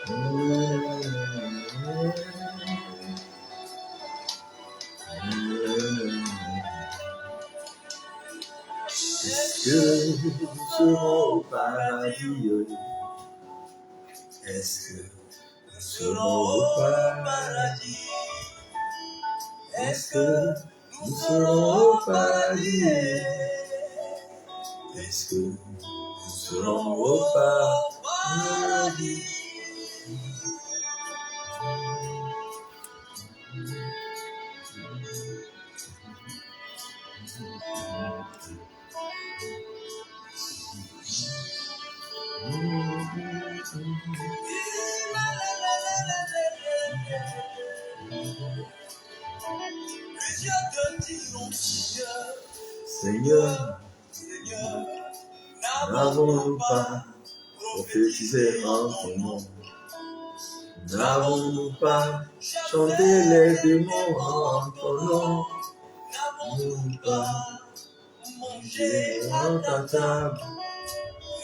Est-ce que nous serons au paradis? Est-ce que nous serons au paradis? Est-ce que nous serons au paradis? Est-ce que nous serons au paradis? Seigneur, n'avons-nous pas prophétisé en ton nom? N'avons-nous pas chanté les démons en ton nom? N'avons-nous pas mangé en ta table?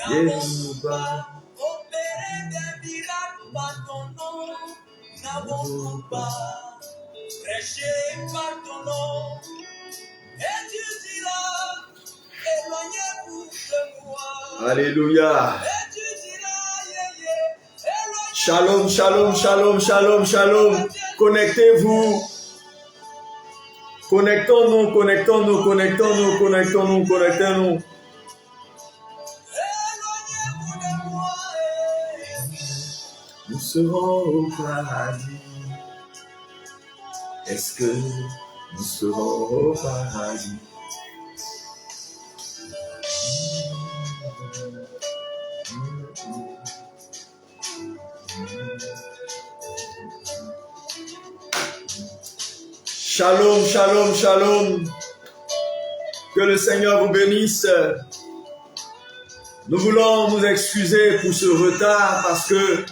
N'avons-nous pas opéré des miracles par ton nom? N'avons-nous pas prêché par ton nom? Et tu diras, éloignez-vous de moi. Alléluia. Et tu diras, shalom, shalom, shalom, shalom, shalom. Connectez-vous. Connectons-nous, connectons-nous, connectons-nous, connectons-nous, connectons-nous. Nous serons au paradis. Est-ce que nous serons au paradis? Shalom, shalom, shalom. Que le Seigneur vous bénisse. Nous voulons nous excuser pour ce retard parce que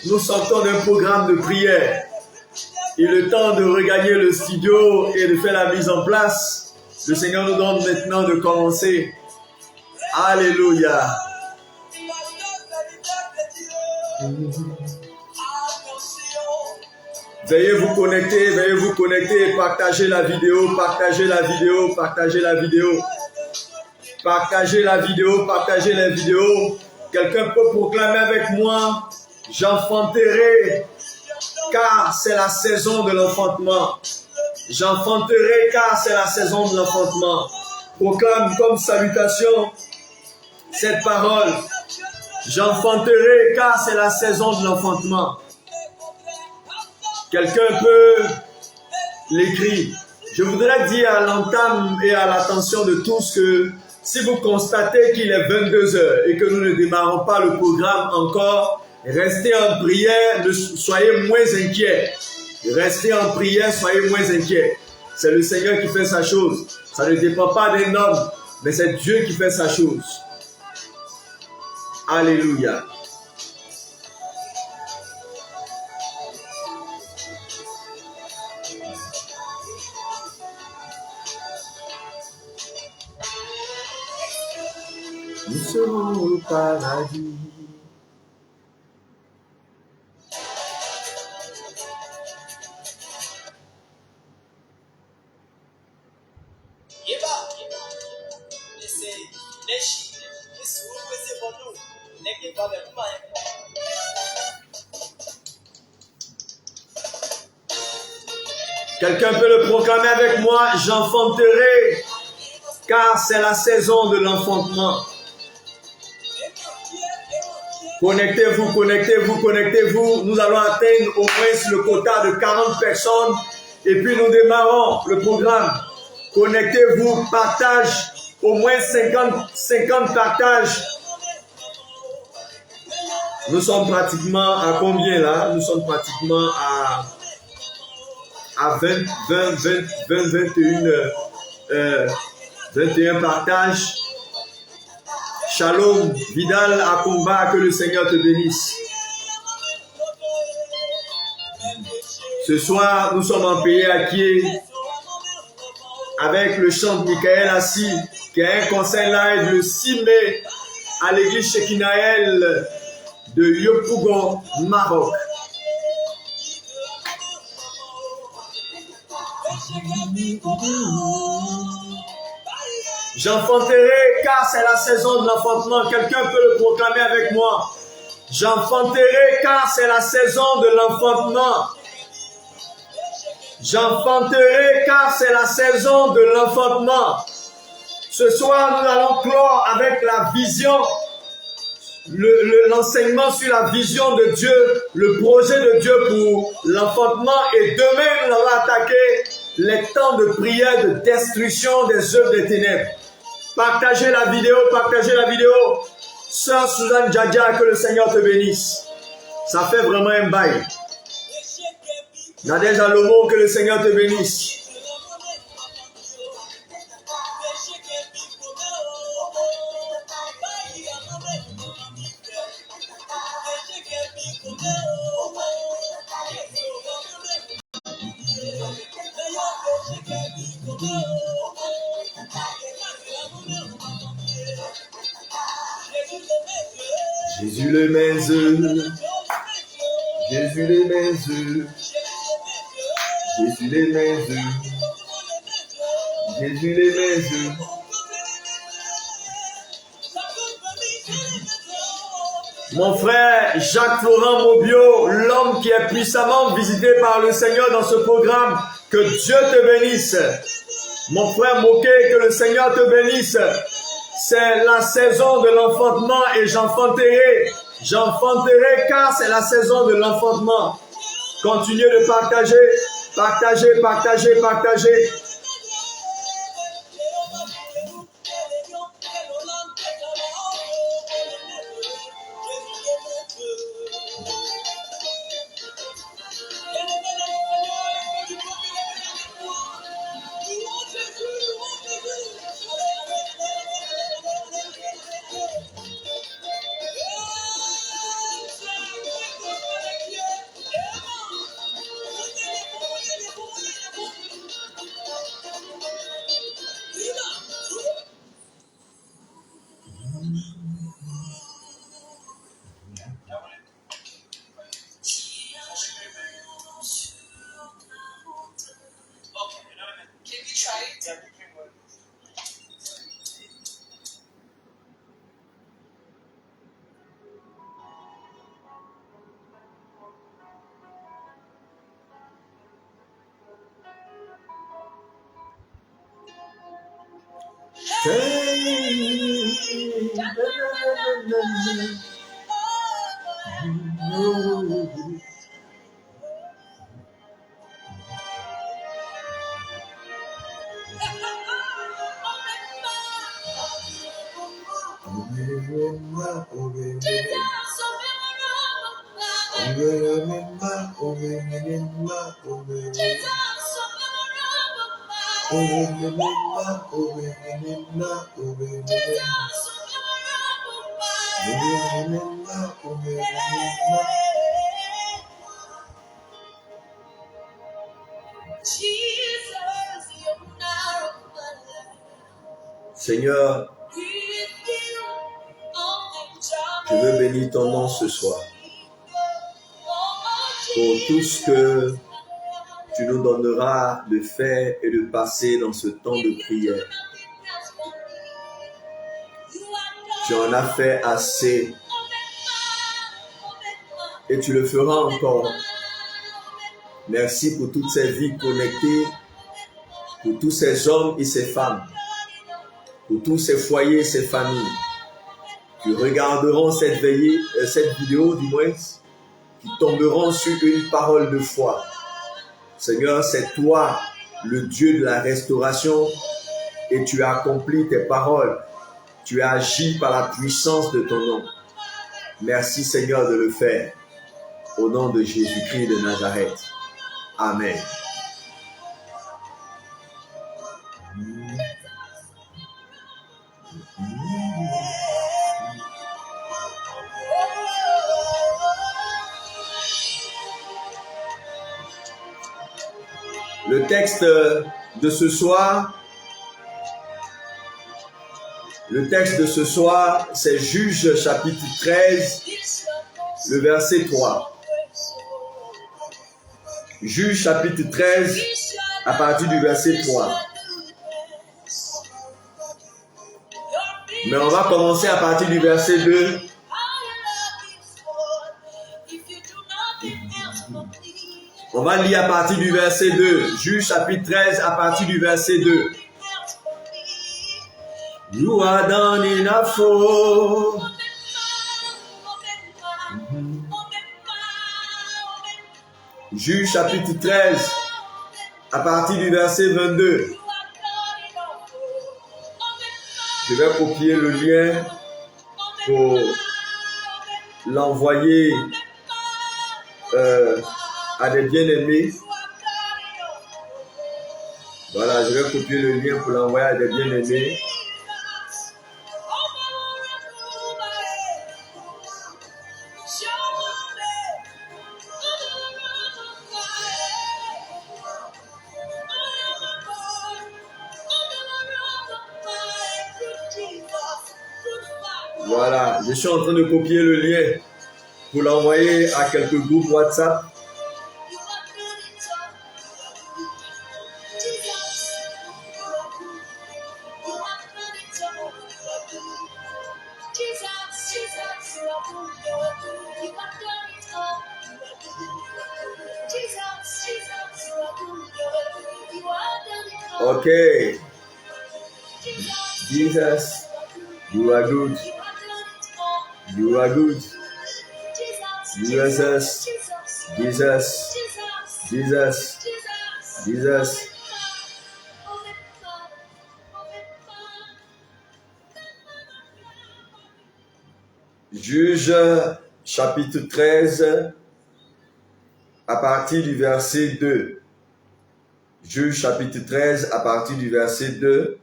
nous sortons d'un programme de prière. Et le temps de regagner le studio et de faire la mise en place, le Seigneur nous donne maintenant de commencer. Alléluia. Veuillez vous connecter, partagez la vidéo, partagez la vidéo, partagez la vidéo. Partagez la vidéo, partagez la vidéo. Quelqu'un peut proclamer avec moi, j'enfanterai, car c'est la saison de l'enfantement. J'enfanterai, car c'est la saison de l'enfantement. Proclame comme salutation cette parole. J'enfanterai, car c'est la saison de l'enfantement. Quelqu'un peut l'écrire. Je voudrais dire à l'entame et à l'attention de tous que si vous constatez qu'il est 22 heures et que nous ne démarrons pas le programme encore, restez en prière, ne soyez moins inquiets. Restez en prière, soyez moins inquiets. C'est le Seigneur qui fait sa chose. Ça ne dépend pas d'un homme, mais c'est Dieu qui fait sa chose. Alléluia. Nous serons au paradis. Quelqu'un peut le proclamer avec moi, j'enfanterai, car c'est la saison de l'enfantement. Connectez-vous, connectez-vous, connectez-vous. Nous allons atteindre au moins le quota de 40 personnes et puis nous démarrons le programme. Connectez-vous, partage, au moins 50 partages. Nous sommes pratiquement à combien là? Nous sommes pratiquement à 21 partages. Shalom, Vidal Akomba, que le Seigneur te bénisse. Ce soir, nous sommes en pays à Kiev avec le chant de Michael Assi, qui a un concert live le 6 mai à l'église Shekinaël de Yopougon, Maroc. J'enfanterai car c'est la saison de l'enfantement. Quelqu'un peut le proclamer avec moi. J'enfanterai car c'est la saison de l'enfantement. J'enfanterai car c'est la saison de l'enfantement. Ce soir, nous allons clore avec la vision, l'enseignement sur la vision de Dieu, le projet de Dieu pour l'enfantement. Et demain, nous allons attaquer les temps de prière de destruction des œuvres des ténèbres. Partagez la vidéo, partagez la vidéo. Sœur Suzanne Djadja, que le Seigneur te bénisse. Ça fait vraiment un bail. Nadège Alomo, que le Seigneur te bénisse. Jésus les mains, Jésus les mains, Jésus les mains, Jésus les mains. Mon frère Jacques-Florent Mobio, l'homme qui est puissamment visité par le Seigneur dans ce programme, que Dieu te bénisse. Mon frère Moquet, que le Seigneur te bénisse. C'est la saison de l'enfantement et j'enfanterai. J'enfanterai car c'est la saison de l'enfantement. Continuez de partager, partager, partager, partager. Seigneur, je veux bénir ton nom ce soir pour tout ce que tu nous donneras de faire et de passer dans ce temps de prière. Tu en as fait assez et tu le feras encore. Merci pour toutes ces vies connectées, pour tous ces hommes et ces femmes, pour tous ces foyers, ces familles qui regarderont cette vidéo du moins, qui tomberont sur une parole de foi. Seigneur, c'est toi le Dieu de la restauration et tu as accompli tes paroles. Tu as agi par la puissance de ton nom. Merci Seigneur de le faire. Au nom de Jésus-Christ de Nazareth. Amen. Le texte de ce soir, c'est Juges chapitre 13, le verset 3. Juge chapitre 13, à partir du verset 3. Mais on va commencer à partir du verset 2. On va lire à partir du verset 2. Juge chapitre 13, à partir du verset 2. You are done enough for. Juge chapitre 13, à partir du verset 22. Je vais copier le lien pour l'envoyer à des bien-aimés. Voilà, je vais copier le lien pour l'envoyer à des bien-aimés. Voilà, je suis en train de copier le lien pour l'envoyer à quelques groupes WhatsApp. Okay. Jesus, you are good. You are good. Jesus, Jesus, Jesus, Jesus. Juge chapitre 13 à partir du verset 2. Juge chapitre 13 à partir du verset 2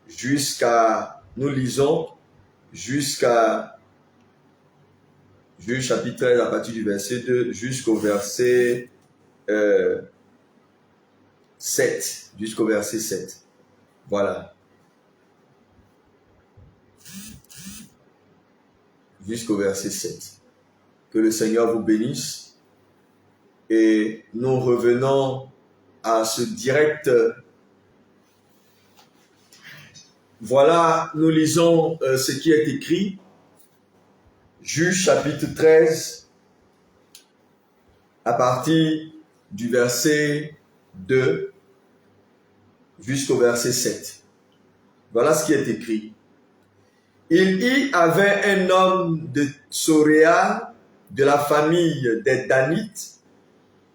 jusqu'à, nous lisons jusqu'à Juge chapitre 13 à partir du verset 2 jusqu'au verset 7. Jusqu'au verset 7. Voilà. Jusqu'au verset 7. Que le Seigneur vous bénisse. Et nous revenons à ce direct. Voilà, nous lisons ce qui est écrit. Juge chapitre 13, à partir du verset 2 jusqu'au verset 7. Voilà ce qui est écrit. Il y avait un homme de Soréa, de la famille des Danites,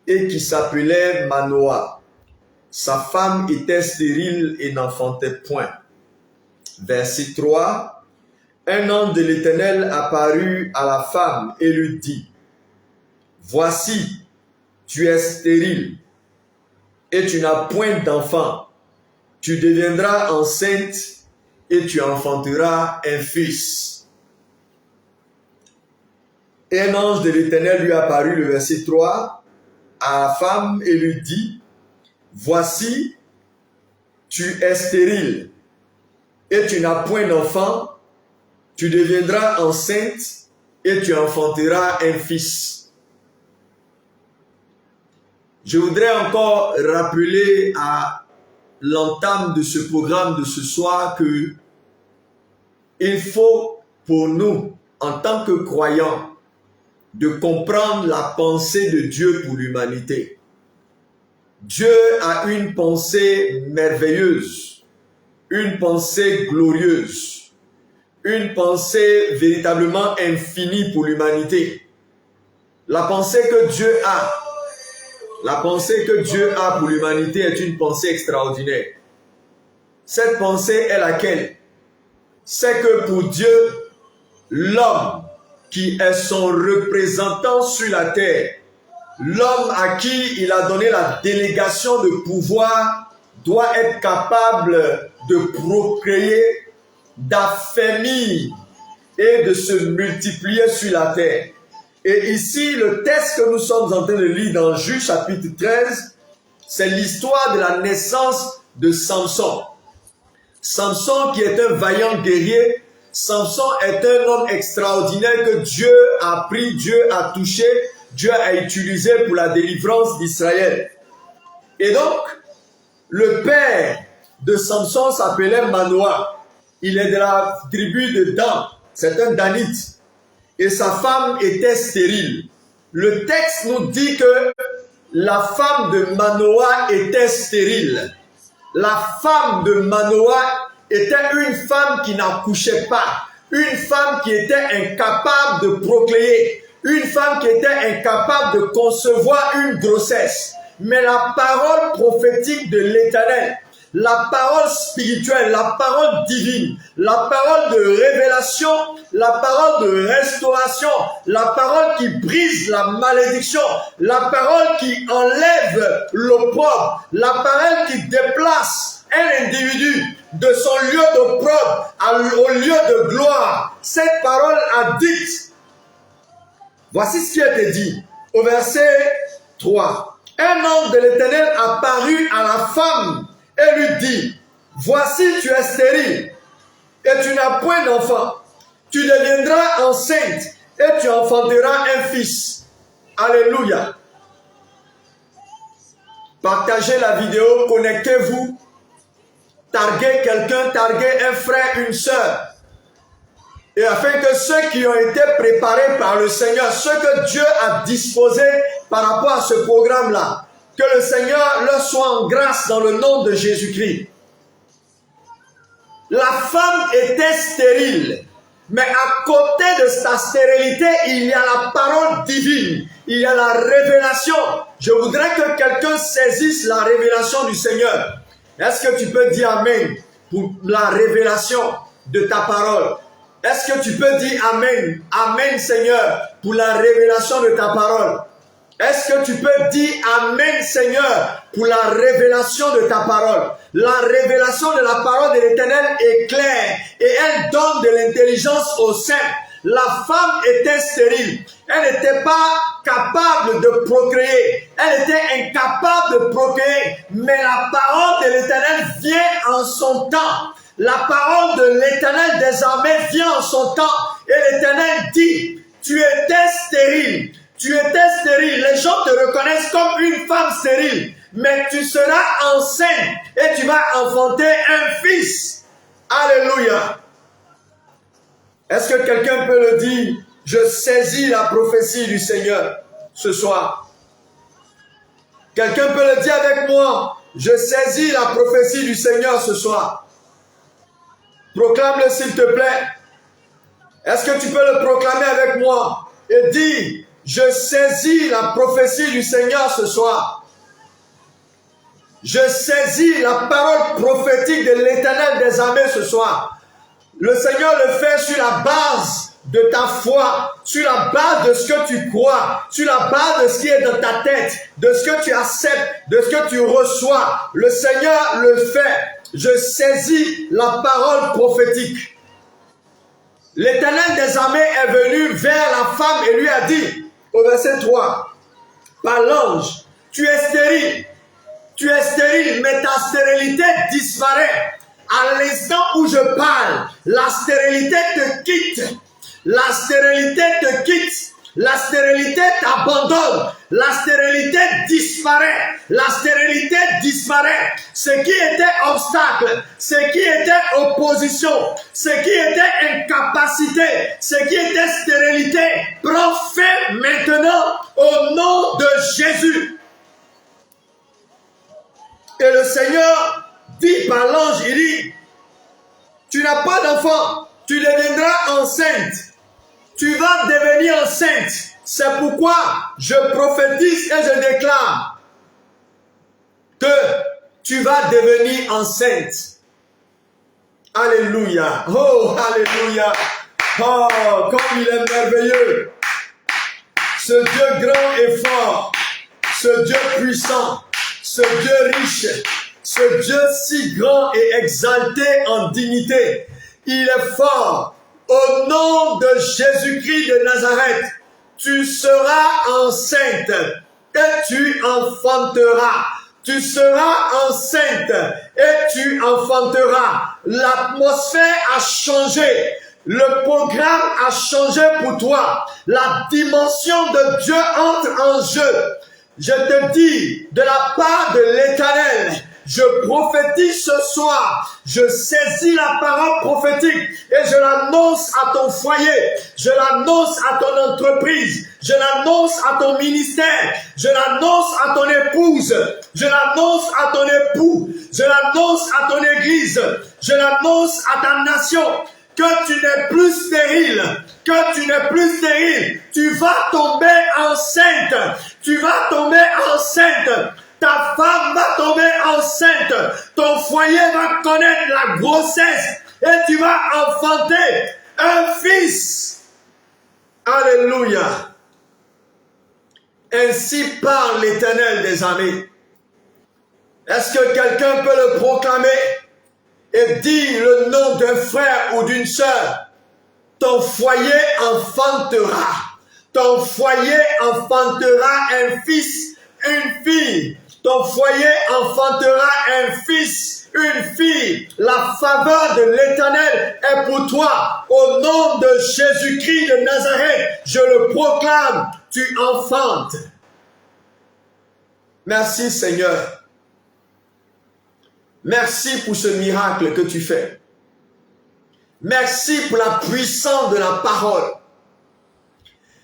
et qui s'appelait Manoah. Sa femme était stérile et n'enfantait point. Verset 3. Un ange de l'Éternel apparut à la femme et lui dit, « Voici, tu es stérile et tu n'as point d'enfant. Tu deviendras enceinte et tu enfanteras un fils. » Et un ange de l'Éternel lui apparut, le verset 3, à la femme et lui dit, « Voici, tu es stérile et tu n'as point d'enfant. Tu deviendras enceinte et tu enfanteras un fils. » Je voudrais encore rappeler à l'entame de ce programme de ce soir que il faut pour nous, en tant que croyants, de comprendre la pensée de Dieu pour l'humanité. Dieu a une pensée merveilleuse, une pensée glorieuse. Une pensée véritablement infinie pour l'humanité. La pensée que Dieu a pour l'humanité est une pensée extraordinaire. Cette pensée est laquelle? C'est que pour Dieu, l'homme qui est son représentant sur la terre, l'homme à qui il a donné la délégation de pouvoir, doit être capable de procréer, d'affermir et de se multiplier sur la terre. Et ici, le texte que nous sommes en train de lire dans Juge chapitre 13, c'est l'histoire de la naissance de Samson. Samson qui est un vaillant guerrier, Samson est un homme extraordinaire que Dieu a pris, Dieu a touché, Dieu a utilisé pour la délivrance d'Israël. Et donc, le père de Samson s'appelait Manoah. Il est de la tribu de Dan. C'est un Danite. Et sa femme était stérile. Le texte nous dit que la femme de Manoah était stérile. La femme de Manoah était une femme qui n'accouchait pas. Une femme qui était incapable de procréer. Une femme qui était incapable de concevoir une grossesse. Mais la parole prophétique de l'Éternel, la parole spirituelle, la parole divine, la parole de révélation, la parole de restauration, la parole qui brise la malédiction, la parole qui enlève l'opprobre, la parole qui déplace un individu de son lieu d'opprobre au lieu de gloire. Cette parole a dit, voici ce qui a été dit au verset 3. Un ange de l'Éternel apparut à la femme et lui dit, voici tu es stérile et tu n'as point d'enfant. Tu deviendras enceinte et tu enfanteras un fils. Alléluia. Partagez la vidéo, connectez-vous, targuez quelqu'un, targuez un frère, une sœur. Et afin que ceux qui ont été préparés par le Seigneur, ceux que Dieu a disposés par rapport à ce programme-là, que le Seigneur leur soit en grâce dans le nom de Jésus-Christ. La femme était stérile, mais à côté de sa stérilité, il y a la parole divine, il y a la révélation. Je voudrais que quelqu'un saisisse la révélation du Seigneur. Est-ce que tu peux dire Amen pour la révélation de ta parole? Est-ce que tu peux dire Amen, Amen Seigneur, pour la révélation de ta parole? Est-ce que tu peux dire Amen Seigneur pour la révélation de ta parole? La révélation de la parole de l'Éternel est claire et elle donne de l'intelligence aux saints. La femme était stérile. Elle n'était pas capable de procréer. Elle était incapable de procréer. Mais la parole de l'Éternel vient en son temps. La parole de l'Éternel désormais vient en son temps. Et l'Éternel dit, tu étais stérile. Tu étais stérile. Les gens te reconnaissent comme une femme stérile. Mais tu seras enceinte et tu vas enfanter un fils. Alléluia. Est-ce que quelqu'un peut le dire? Je saisis la prophétie du Seigneur ce soir. Quelqu'un peut le dire avec moi? Je saisis la prophétie du Seigneur ce soir. Proclame-le s'il te plaît. Est-ce que tu peux le proclamer avec moi et dire, je saisis la prophétie du Seigneur ce soir. Je saisis la parole prophétique de l'Éternel des armées ce soir. Le Seigneur le fait sur la base de ta foi, sur la base de ce que tu crois, sur la base de ce qui est dans ta tête, de ce que tu acceptes, de ce que tu reçois. Le Seigneur le fait. Je saisis la parole prophétique. L'Éternel des armées est venu vers la femme et lui a dit, au verset 3, par l'ange, tu es stérile, mais ta stérilité disparaît. À l'instant où je parle, la stérilité te quitte. La stérilité te quitte. La stérilité t'abandonne. La stérilité disparaît. La stérilité disparaît. Ce qui était obstacle, ce qui était opposition, ce qui était incapacité, ce qui était stérilité, prend fin maintenant au nom de Jésus. Et le Seigneur dit par l'ange, il dit, tu n'as pas d'enfant, tu deviendras enceinte. Tu vas devenir enceinte. C'est pourquoi je prophétise et je déclare que tu vas devenir enceinte. Alléluia. Oh, alléluia. Oh, comme il est merveilleux. Ce Dieu grand et fort, ce Dieu puissant, ce Dieu riche, ce Dieu si grand et exalté en dignité. Il est fort. Au nom de Jésus-Christ de Nazareth, tu seras enceinte et tu enfanteras. Tu seras enceinte et tu enfanteras. L'atmosphère a changé. Le programme a changé pour toi. La dimension de Dieu entre en jeu. Je te dis, de la part de l'Éternel, je prophétise ce soir, je saisis la parole prophétique et je l'annonce à ton foyer, je l'annonce à ton entreprise, je l'annonce à ton ministère, je l'annonce à ton épouse, je l'annonce à ton époux, je l'annonce à ton église, je l'annonce à ta nation. Que tu n'es plus stérile, que tu n'es plus stérile, tu vas tomber enceinte, tu vas tomber enceinte, ta femme va tomber enceinte, ton foyer va connaître la grossesse et tu vas enfanter un fils. Alléluia. Ainsi parle l'Éternel des armées. Est-ce que quelqu'un peut le proclamer? Et dis le nom d'un frère ou d'une sœur, ton foyer enfantera. Ton foyer enfantera un fils, une fille. Ton foyer enfantera un fils, une fille. La faveur de l'Éternel est pour toi. Au nom de Jésus-Christ de Nazareth, je le proclame, tu enfantes. Merci Seigneur. Merci pour ce miracle que tu fais. Merci pour la puissance de la parole.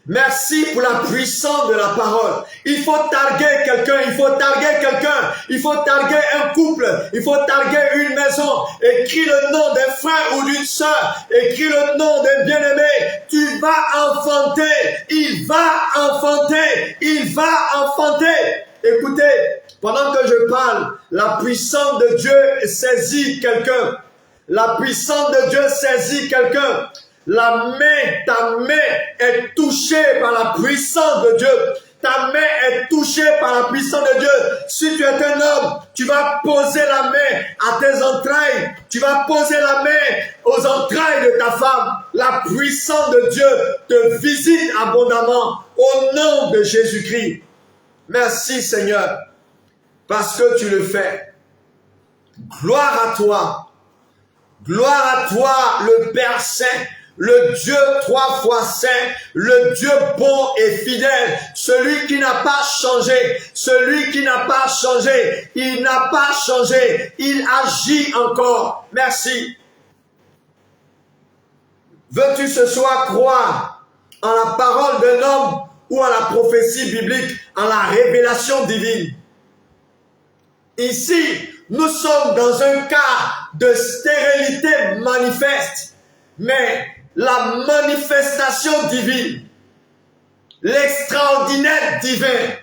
Merci pour la puissance de la parole. Il faut targuer quelqu'un, il faut targuer quelqu'un, il faut targuer un couple, il faut targuer une maison. Écris le nom d'un frère ou d'une sœur, écris le nom d'un bien-aimé. Tu vas enfanter, il va enfanter, il va enfanter. Écoutez, pendant que je parle, la puissance de Dieu saisit quelqu'un. La puissance de Dieu saisit quelqu'un. Ta main est touchée par la puissance de Dieu. Ta main est touchée par la puissance de Dieu. Si tu es un homme, tu vas poser la main à tes entrailles. Tu vas poser la main aux entrailles de ta femme. La puissance de Dieu te visite abondamment au nom de Jésus-Christ. Merci Seigneur, parce que tu le fais. Gloire à toi. Gloire à toi, le Père Saint, le Dieu 3 fois saint, le Dieu bon et fidèle, celui qui n'a pas changé, celui qui n'a pas changé, il n'a pas changé, il agit encore. Merci. Veux-tu ce soir croire en la parole d'un homme ou en la prophétie biblique, en la révélation divine? Ici, nous sommes dans un cas de stérilité manifeste, mais la manifestation divine, l'extraordinaire divin,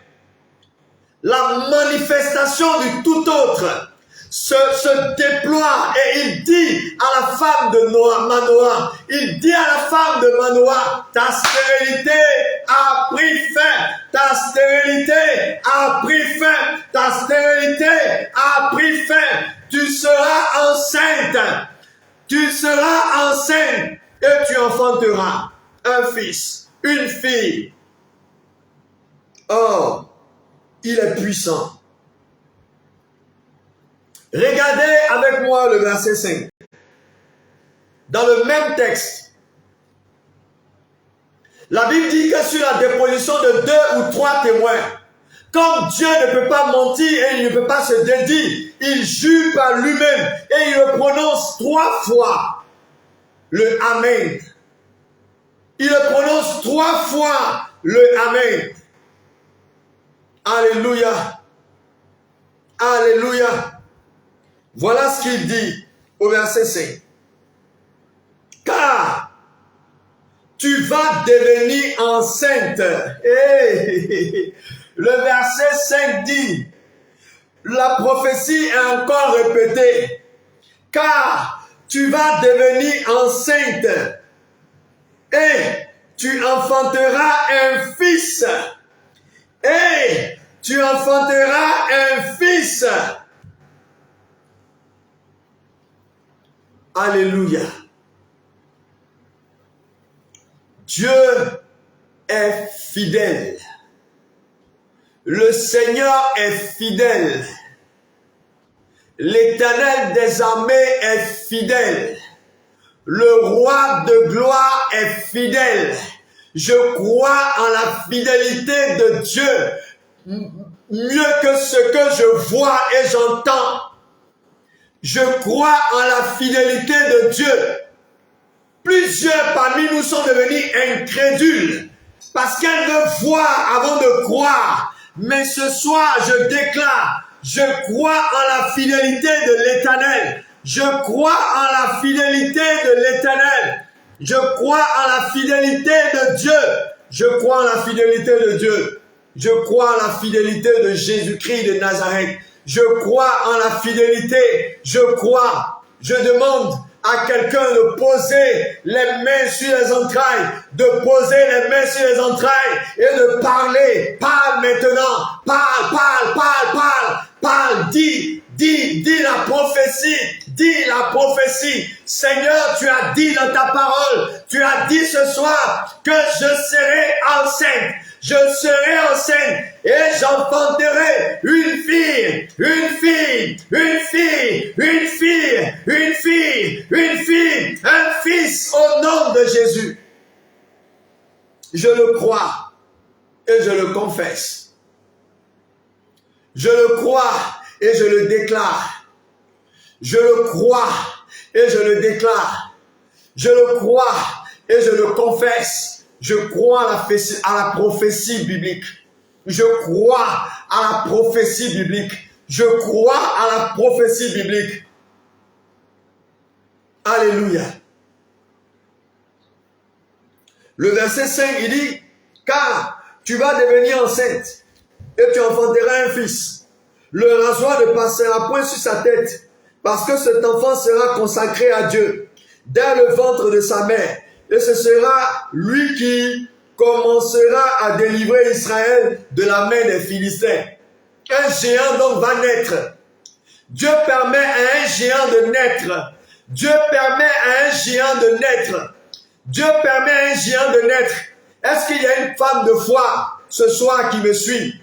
la manifestation du tout autre se déploie et il dit à la femme de Manoah, il dit à la femme de Manoah, ta stérilité a pris fin, ta stérilité a pris fin, ta stérilité a pris fin, tu seras enceinte et tu enfanteras un fils, une fille. Oh, il est puissant. Regardez avec moi le verset 5. Dans le même texte, la Bible dit que sur la déposition de 2 ou 3 témoins, comme Dieu ne peut pas mentir et il ne peut pas se dédire, il jure par lui-même et il le prononce 3 fois. Le Amen. Il le prononce 3 fois le Amen. Alléluia. Alléluia. Voilà ce qu'il dit au verset 5. Car tu vas devenir enceinte. Hey, le verset 5 dit, la prophétie est encore répétée. Car tu vas devenir enceinte et tu enfanteras un fils. Et tu enfanteras un fils. Alléluia. Dieu est fidèle. Le Seigneur est fidèle. L'Éternel des armées est fidèle. le roi de gloire est fidèle. Je crois en la fidélité de Dieu mieux que ce que je vois et j'entends. Je crois en la fidélité de Dieu. Plusieurs parmi nous sont devenus incrédules parce qu'elles veulent voir avant de croire. Mais ce soir, je déclare, je crois en la fidélité de l'Éternel. Je crois en la fidélité de l'Éternel. Je crois en la fidélité de Dieu. Je crois en la fidélité de Dieu. Je crois en la fidélité de Jésus-Christ de Nazareth. Je crois en la fidélité. Je crois. Je demande à quelqu'un de poser les mains sur les entrailles, de poser les mains sur les entrailles et de parler. Parle maintenant. Parle. Dis la prophétie. Dis la prophétie. Seigneur, tu as dit dans ta parole, tu as dit ce soir que je serai enceinte. Je serai enceinte et j'enfanterai une fille, un fils au nom de Jésus. Je le crois et je le confesse. Je le crois et je le déclare. Je le crois et je le déclare. Je le crois et je le confesse. Je crois à la prophétie biblique. Je crois à la prophétie biblique. Je crois à la prophétie biblique. Alléluia. Le verset 5, il dit, car tu vas devenir enceinte et tu enfanteras un fils. Le rasoir ne passera point sur sa tête, parce que cet enfant sera consacré à Dieu dès le ventre de sa mère. Et ce sera lui qui commencera à délivrer Israël de la main des Philistins. Un géant donc va naître. Dieu permet à un géant de naître. Dieu permet à un géant de naître. Dieu permet à un géant de naître. Est-ce qu'il y a une femme de foi ce soir qui me suit?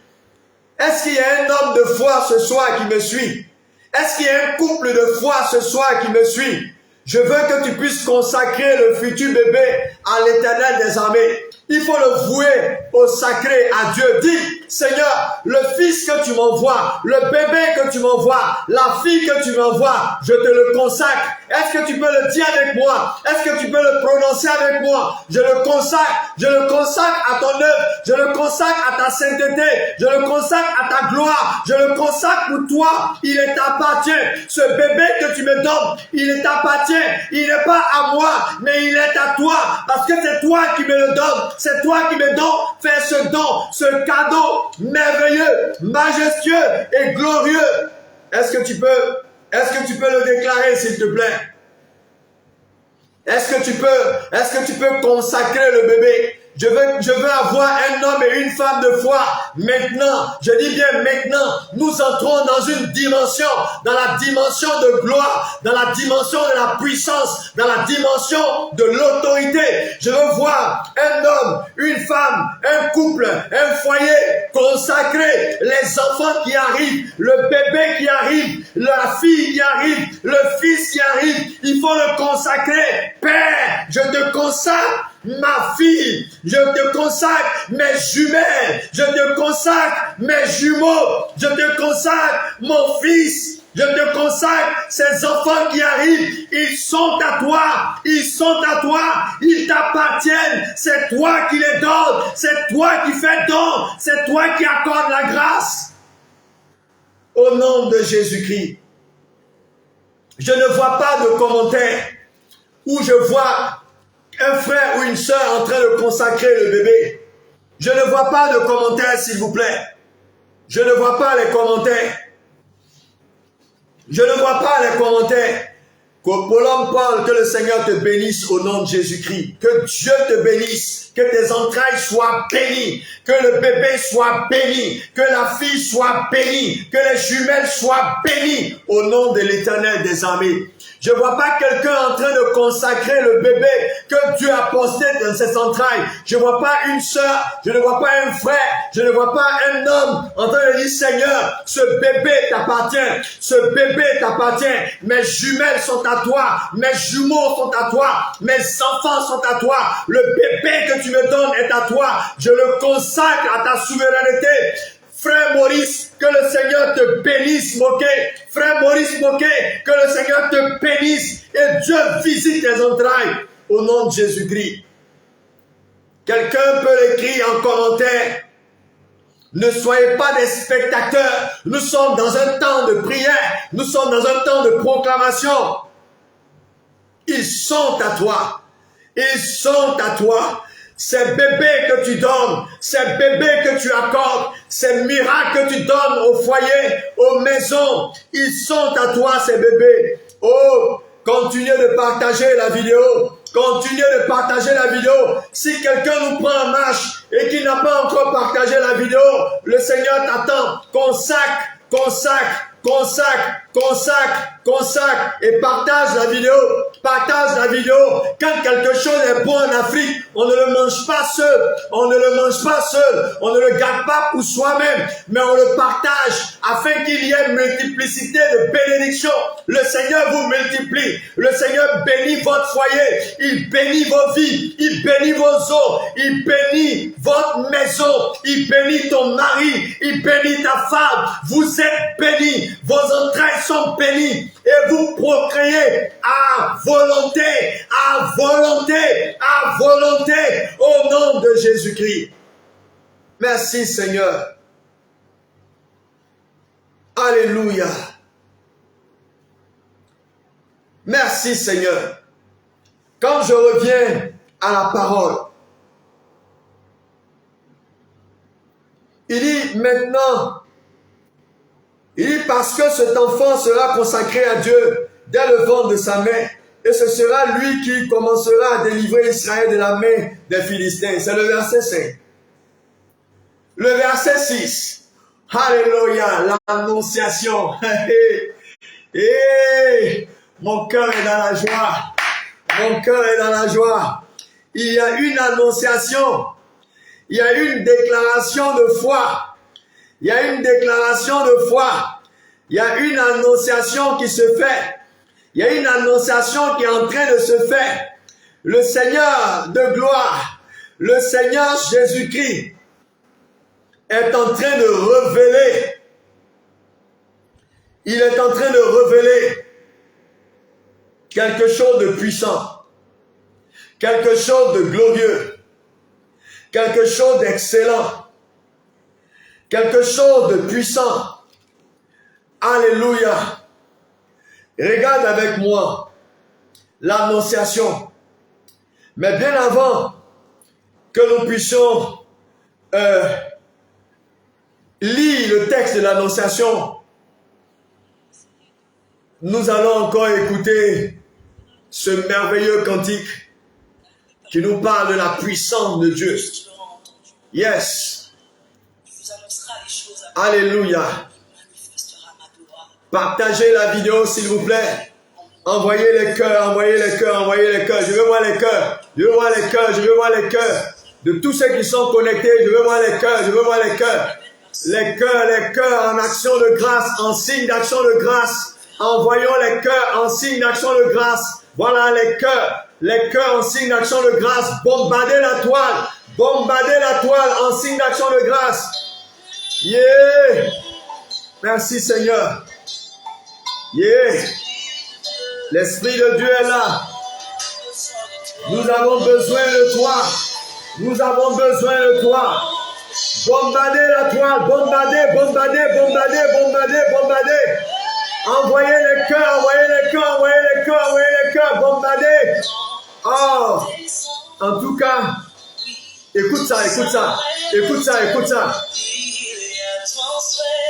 Est-ce qu'il y a un homme de foi ce soir qui me suit? Est-ce qu'il y a un couple de foi ce soir qui me suit? Je veux que tu puisses consacrer le futur bébé à l'Éternel des armées. Il faut le vouer au sacré, à Dieu. Dis, Seigneur, le fils que tu m'envoies, le bébé que tu m'envoies, la fille que tu m'envoies, je te le consacre. Est-ce que tu peux le dire avec moi? Est-ce que tu peux le prononcer avec moi? Je le consacre à ton œuvre, je le consacre à ta sainteté, je le consacre à ta gloire, je le consacre pour toi. Il t'appartient. Ce bébé que tu me donnes, il t'appartient. Il n'est pas à moi, mais il est à toi, parce que c'est toi qui me le donnes. C'est toi qui me donnes. Fais ce don, ce cadeau merveilleux, majestueux et glorieux. Est-ce que tu peux le déclarer, s'il te plaît? Est-ce que tu peux consacrer le bébé? Je veux avoir un homme et une femme de foi maintenant. Je dis bien maintenant. Nous entrons dans une dimension, dans la dimension de gloire, dans la dimension de la puissance, dans la dimension de l'autorité. Je veux voir un homme, une femme, un couple, un foyer consacré, les enfants qui arrivent, le bébé qui arrive, la fille qui arrive, le fils qui arrive. Il faut le consacrer. Père, je te consacre ma fille, je te consacre mes jumelles, je te consacre mes jumeaux, je te consacre mon fils, je te consacre ces enfants qui arrivent. Ils sont à toi, ils t'appartiennent, c'est toi qui les donnes, c'est toi qui fais don, c'est toi qui accordes la grâce. Au nom de Jésus-Christ, je ne vois pas de commentaires où je vois un frère ou une sœur en train de consacrer le bébé. Je ne vois pas de commentaires, s'il vous plaît. Je ne vois pas les commentaires. Je ne vois pas les commentaires. Que l'homme parle, que le Seigneur te bénisse au nom de Jésus-Christ. Que Dieu te bénisse. Que tes entrailles soient bénies. Que le bébé soit béni. Que la fille soit bénie. Que les jumelles soient bénies au nom de l'Éternel des armées. Je ne vois pas quelqu'un en train de consacrer le bébé que Dieu a posté dans ses entrailles. Je ne vois pas une sœur, je ne vois pas un frère, je ne vois pas un homme en train de dire Seigneur, ce bébé t'appartient, ce bébé t'appartient. Mes jumelles sont à toi, mes jumeaux sont à toi, mes enfants sont à toi. Le bébé que tu me donnes est à toi. Je le consacre à ta souveraineté. Frère Maurice, que le Seigneur te bénisse, Moké. Frère Maurice Moké, que le Seigneur te bénisse et Dieu visite tes entrailles au nom de Jésus-Christ. Quelqu'un peut l'écrire en commentaire. Ne soyez pas des spectateurs. Nous sommes dans un temps de prière. Nous sommes dans un temps de proclamation. Ils sont à toi. Ils sont à toi. Ces bébés que tu donnes, ces bébés que tu accordes, ces miracles que tu donnes au foyer, aux maisons, ils sont à toi ces bébés. Oh, continuez de partager la vidéo. Continuez de partager la vidéo. Si quelqu'un nous prend en marche et qui n'a pas encore partagé la vidéo, le Seigneur t'attend. Consacre et partage la vidéo. Partage la vidéo. Quand quelque chose est bon en Afrique, on ne le mange pas seul. On ne le mange pas seul. On ne le garde pas pour soi-même, mais on le partage afin qu'il y ait multiplicité de bénédictions. Le Seigneur vous multiplie. Le Seigneur bénit votre foyer. Il bénit vos vies. Il bénit vos os. Il bénit votre maison. Il bénit ton mari. Il bénit ta femme. Vous êtes bénis. Vos entrailles sont bénies. Et vous procréez à volonté, à volonté, à volonté, au nom de Jésus-Christ. Merci Seigneur. Alléluia. Merci Seigneur. Quand je reviens à la parole, il dit maintenant, il dit parce que cet enfant sera consacré à Dieu dès le ventre de sa mère, et ce sera lui qui commencera à délivrer Israël de la main des Philistins. C'est le verset 5. Le verset 6. Alléluia, l'annonciation. Mon cœur est dans la joie. Mon cœur est dans la joie. Il y a une annonciation. Il y a une déclaration de foi. Il y a une déclaration de foi. Il y a une annonciation qui se fait. Il y a une annonciation qui est en train de se faire. Le Seigneur de gloire, le Seigneur Jésus-Christ est en train de révéler. Il est en train de révéler quelque chose de puissant, quelque chose de glorieux, quelque chose d'excellent. Quelque chose de puissant. Alléluia. Regarde avec moi l'annonciation. Mais bien avant que nous puissions lire le texte de l'annonciation, nous allons encore écouter ce merveilleux cantique qui nous parle de la puissance de Dieu. Yes. Alléluia. Partagez la vidéo s'il vous plaît. Envoyez les cœurs, envoyez les cœurs, envoyez les cœurs. Je veux voir les cœurs. Je veux voir les cœurs, je veux voir les cœurs. De tous ceux qui sont connectés, je veux voir les cœurs, je veux voir les cœurs. Les cœurs en action de grâce, en signe d'action de grâce. Envoyons les cœurs en signe d'action de grâce. Voilà les cœurs en signe d'action de grâce. Bombardez la toile en signe d'action de grâce. Yeah! Merci Seigneur. Yeah! L'Esprit de Dieu est là. Nous avons besoin de toi. Nous avons besoin de toi. Bombardez la toile. Bombardez. Envoyez les cœurs. Bombardez. Oh! En tout cas, écoute ça.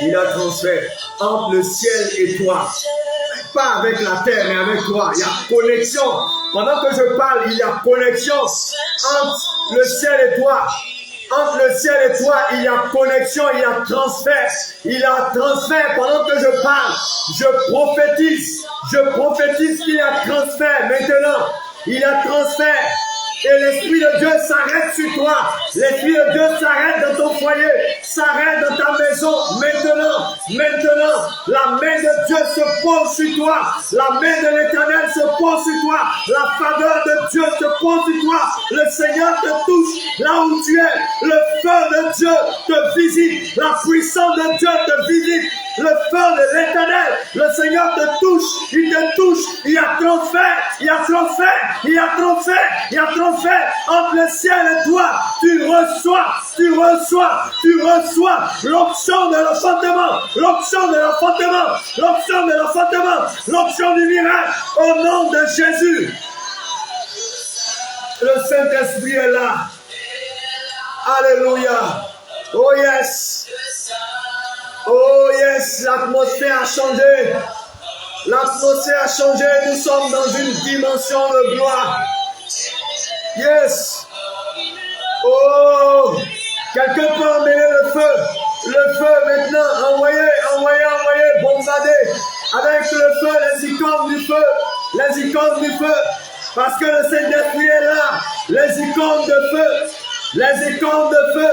Il a transfert entre le ciel et toi. Pas avec la terre, mais avec toi. Il y a connexion. Pendant que je parle, il y a connexion entre le ciel et toi. Entre le ciel et toi, il y a connexion, il y a transfert. Il y a transfert pendant que je parle. Je prophétise. Je prophétise qu'il y a transfert maintenant. Il y a transfert. Et l'Esprit de Dieu s'arrête sur toi. L'Esprit de Dieu s'arrête dans ton foyer, s'arrête dans ta maison. Maintenant, la main de Dieu se pose sur toi. La main de l'Éternel se pose sur toi. La faveur de Dieu se pose sur toi. Le Seigneur te touche là où tu es. Le feu de Dieu te visite. La puissance de Dieu te visite. Le feu de l'Éternel, le Seigneur te touche, il te touche, il y a transfert, il y a transfert, il y a transfert, il y a transfert entre le ciel et toi. Tu reçois l'option de l'enfantement, l'option de l'enfantement, l'option de l'enfantement, l'option du miracle au nom de Jésus. Le Saint-Esprit est là. Alléluia. Oh yes. Oh yes, l'atmosphère a changé. L'atmosphère a changé. Nous sommes dans une dimension de gloire. Yes. Oh, quelqu'un peut emmener le feu. Le feu maintenant. Envoyez, bombardez. Avec le feu, les icônes du feu. Les icônes du feu. Parce que le Saint-Esprit est là. Les icônes de feu. Les icônes de feu.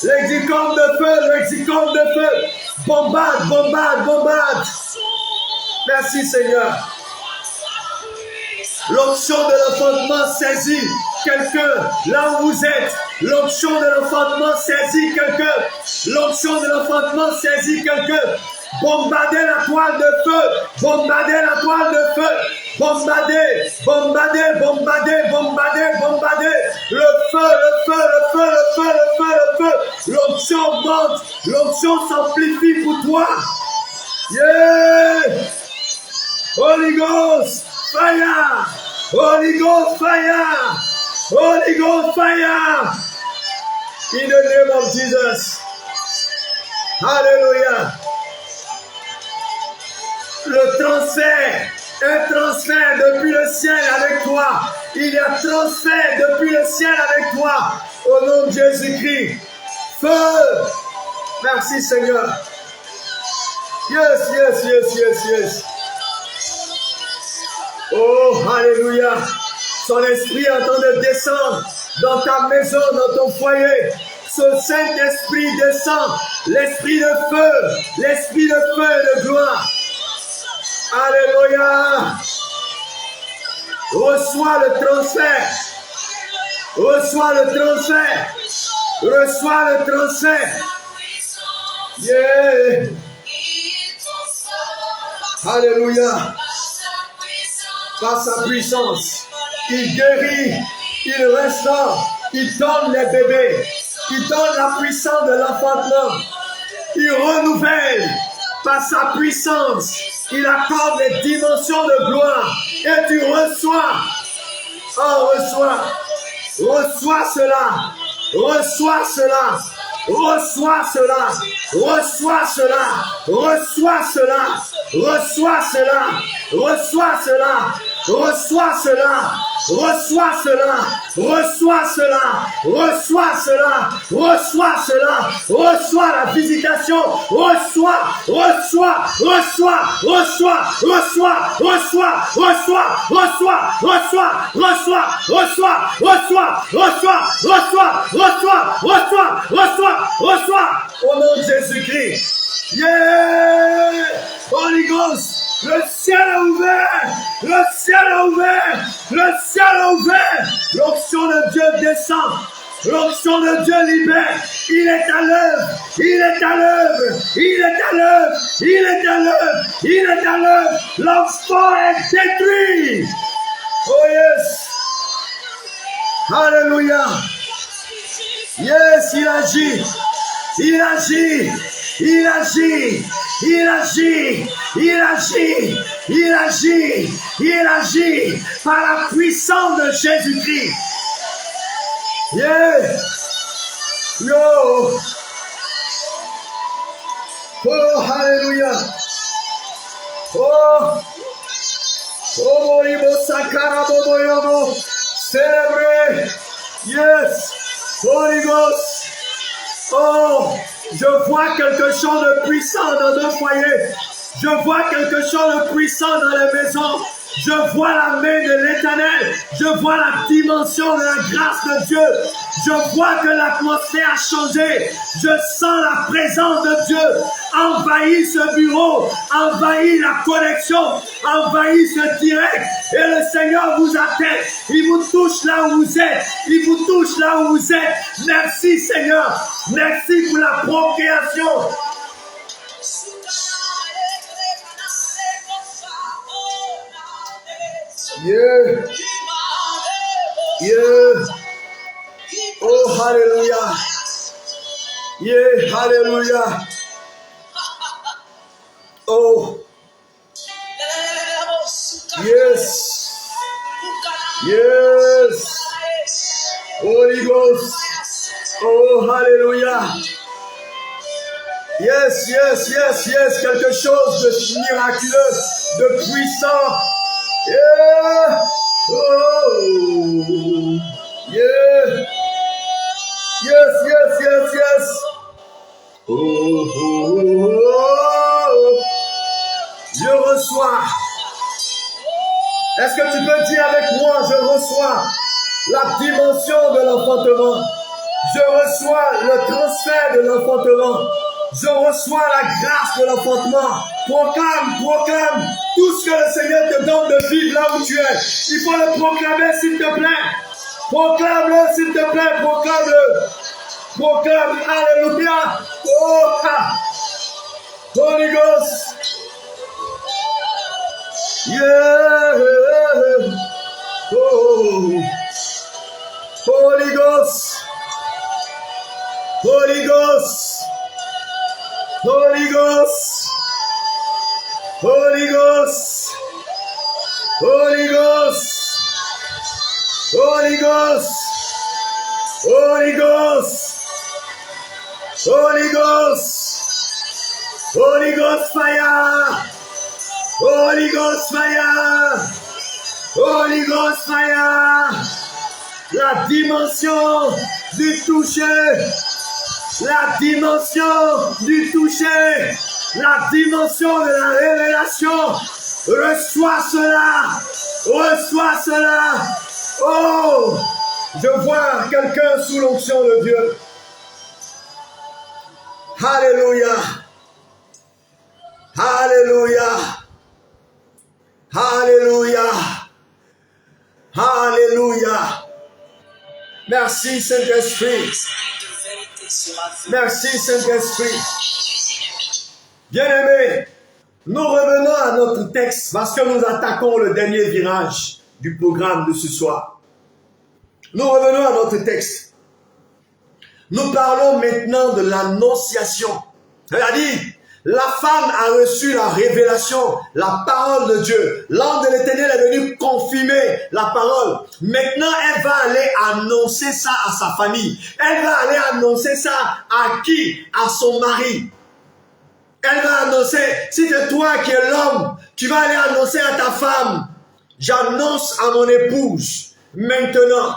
Les icônes de feu, les icônes de feu. Bombarde, bombarde, bombarde. Merci Seigneur. L'option de l'enfantement saisit quelqu'un là où vous êtes. L'option de l'enfantement saisit quelqu'un. L'option de l'enfantement saisit quelqu'un. Bombardez la toile de feu. Bombardez la toile de feu. Bombardez, bombardez, bombardez, bombardez, bombardez. Le feu, le feu, le feu, le feu, le feu, le feu. L'onction monte, l'onction s'amplifie pour toi. Yeah! Holy Ghost, fire! Holy Ghost, fire! Holy Ghost, fire! In the name of Jesus. Hallelujah. Le transfert. Un transfert depuis le ciel avec toi. Il y a transfert depuis le ciel avec toi. Au nom de Jésus-Christ. Feu. Merci Seigneur. Yes, yes, yes, yes, yes. Oh, alléluia. Son esprit est en train de descendre dans ta maison, dans ton foyer. Ce Saint-Esprit descend. L'esprit de feu. L'esprit de feu et de gloire. Alléluia. Reçois le transfert. Reçois le transfert. Reçois le transfert. Yeah. Alléluia. Par sa puissance, il guérit, il restaure, il donne les bébés, il donne la puissance de l'enfantement, il renouvelle par sa puissance. Il accorde les dimensions de gloire et tu reçois. Oh, reçois cela. Reçois cela. Reçois cela. Reçois cela. Reçois cela. Reçois cela. Reçois cela. Reçois cela. Reçois cela. Reçois cela. Reçois cela. Reçois cela. Reçois la visitation. Reçois. Reçois. Reçois. Reçois. Reçois. Reçois. Reçois. Reçois. Reçois. Reçois. Reçois. Reçois. Reçois. Reçois. Reçois. Reçois. Reçois. Reçois. Au nom de Jésus-Christ. Yeah! Holy Ghost. Le ciel est ouvert! Le ciel est ouvert! Le ciel est ouvert! L'onction de Dieu descend! L'onction de Dieu libère! Il est à l'œuvre! Il est à l'œuvre! Il est à l'œuvre! Il est à l'œuvre! Il est à l'œuvre! L'enfant est détruit! Oh yes! Alléluia! Yes, il agit! Il agit! Il agit! Il agit! Il agit! Il agit! Il agit! Par la puissance de Jésus-Christ! Yeah! Yo! Oh, hallelujah! Oh! Oh, Moribo Sakarabo Moyomo! Célébrez! Yes! Holy Ghost! Oh! Je vois quelque chose de puissant dans un foyer. Je vois quelque chose de puissant dans les maisons. Je vois la main de l'Éternel. Je vois la dimension de la grâce de Dieu. Je vois que l'atmosphère a changé. Je sens la présence de Dieu. Envahit ce bureau. Envahit la connexion. Envahit ce direct. Et le Seigneur vous attend. Il vous touche là où vous êtes. Il vous touche là où vous êtes. Merci Seigneur. Merci pour la procréation. Yeah. Yeah. Oh, hallelujah. Yeah, hallelujah. Oh. Yes. Yes. Holy Ghost. Oh, hallelujah. Yes, yes, yes, yes. Quelque chose de miraculeux, de puissant. Yeah. Oh. Yeah. Yes, yes, yes, yes. Oh, oh, oh, oh. Je reçois. Est-ce que tu peux dire avec moi, je reçois la dimension de l'enfantement. Je reçois le transfert de l'enfantement. Je reçois la grâce de l'enfantement. Proclame, proclame tout ce que le Seigneur te donne de vivre là où tu es. Il faut le proclamer s'il te plaît. Proclame-le s'il te plaît, proclame-le. Proclame, alléluia. Oh, Holy Ghost. Yeah. Oh. Holy Ghost. Holy Ghost. Holy Ghost. Holy Ghost. Holy Ghost. Holy Ghost. Holy Ghost. Holy Ghost. Holy Ghost fire. Holy Ghost fire. Holy Ghost fire. La dimension du toucher. La dimension du toucher. La dimension de la révélation. Reçois cela. Reçois cela. Oh, je vois quelqu'un sous l'onction de Dieu. Alléluia. Alléluia. Alléluia. Alléluia. Merci Saint-Esprit. Merci Saint-Esprit. Bien-aimés, nous revenons à notre texte parce que nous attaquons le dernier virage du programme de ce soir. Nous revenons à notre texte. Nous parlons maintenant de l'annonciation. C'est-à-dire, la femme a reçu la révélation, la parole de Dieu. L'ange de l'Éternel est venu confirmer la parole. Maintenant, elle va aller annoncer ça à sa famille. Elle va aller annoncer ça à qui? À son mari. Elle va annoncer, si c'est toi qui es l'homme, tu vas aller annoncer à ta femme. J'annonce à mon épouse maintenant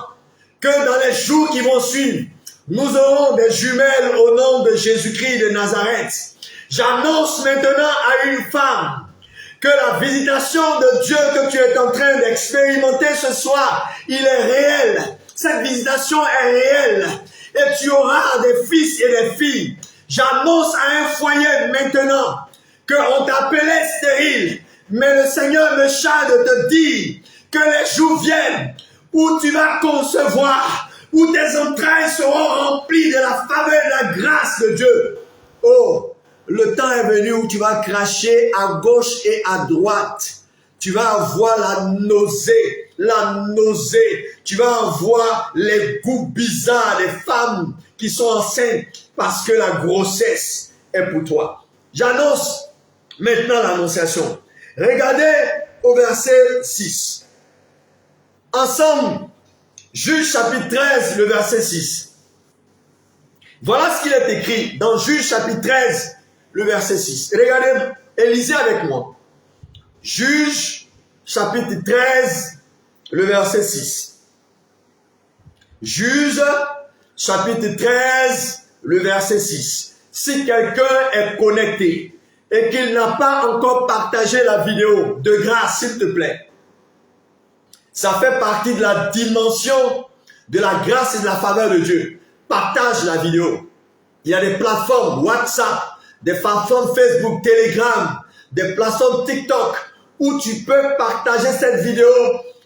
que dans les jours qui vont suivre, nous aurons des jumelles au nom de Jésus-Christ de Nazareth. J'annonce maintenant à une femme que la visitation de Dieu que tu es en train d'expérimenter ce soir, il est réel. Cette visitation est réelle. Et tu auras des fils et des filles. J'annonce à un foyer maintenant qu'on t'appelait stérile. Mais le Seigneur me charge de te dire que les jours viennent où tu vas concevoir, où tes entrailles seront remplies de la faveur et de la grâce de Dieu. Oh, le temps est venu où tu vas cracher à gauche et à droite. Tu vas avoir la nausée, Tu vas avoir les goûts bizarres des femmes qui sont enceintes parce que la grossesse est pour toi. J'annonce maintenant l'annonciation. Regardez au verset 6. Ensemble, Juge chapitre 13, le verset 6. Voilà ce qu'il est écrit dans Juge chapitre 13, le verset 6. Regardez, et lisez avec moi. Juge chapitre 13, le verset 6. Juge chapitre 13, le verset 6. Si quelqu'un est connecté, et qu'il n'a pas encore partagé la vidéo, de grâce, s'il te plaît. Ça fait partie de la dimension de la grâce et de la faveur de Dieu. Partage la vidéo. Il y a des plateformes WhatsApp, des plateformes Facebook, Telegram, des plateformes TikTok où tu peux partager cette vidéo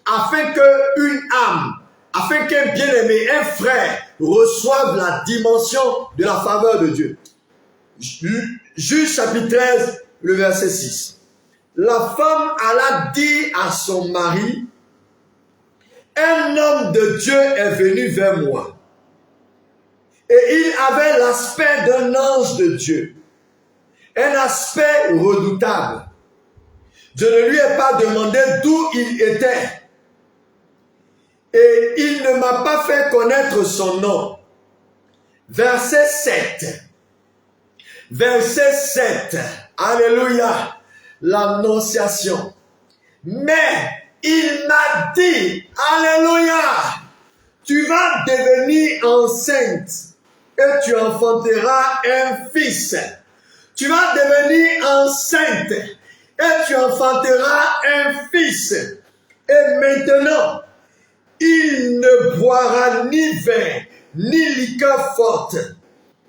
afin qu'une âme, afin qu'un bien-aimé, un frère reçoive la dimension de la faveur de Dieu. Juge chapitre 13, le verset 6. La femme alla dire à son mari, un homme de Dieu est venu vers moi. Et il avait l'aspect d'un ange de Dieu. Un aspect redoutable. Je ne lui ai pas demandé d'où il était. Et il ne m'a pas fait connaître son nom. Verset 7. Verset 7. Alléluia. L'annonciation. Mais il m'a dit, alléluia, tu vas devenir enceinte et tu enfanteras un fils. Tu vas devenir enceinte et tu enfanteras un fils. Et maintenant, il ne boira ni vin, ni liqueur forte,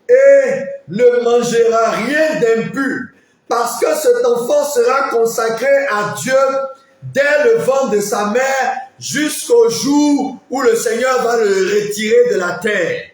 et ne mangera rien d'impur, parce que cet enfant sera consacré à Dieu dès le ventre de sa mère jusqu'au jour où le Seigneur va le retirer de la terre.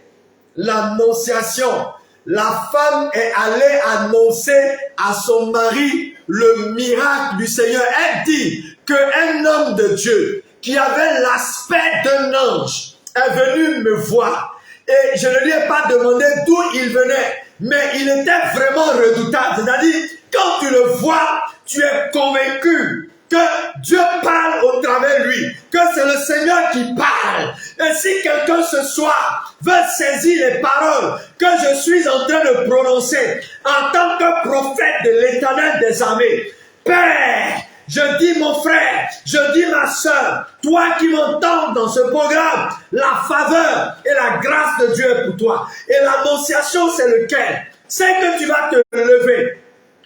L'annonciation. La femme est allée annoncer à son mari le miracle du Seigneur. Elle dit qu'un homme de Dieu qui avait l'aspect d'un ange est venu me voir. Et je ne lui ai pas demandé d'où il venait, mais il était vraiment redoutable. C'est-à-dire, quand tu le vois, tu es convaincu que Dieu parle au travers de lui, que c'est le Seigneur qui parle. Et si quelqu'un ce soir veut saisir les paroles que je suis en train de prononcer en tant que prophète de l'Éternel des armées, Père, je dis mon frère, je dis ma soeur, toi qui m'entends dans ce programme, la faveur et la grâce de Dieu est pour toi. Et l'annonciation, c'est lequel? C'est que tu vas te lever.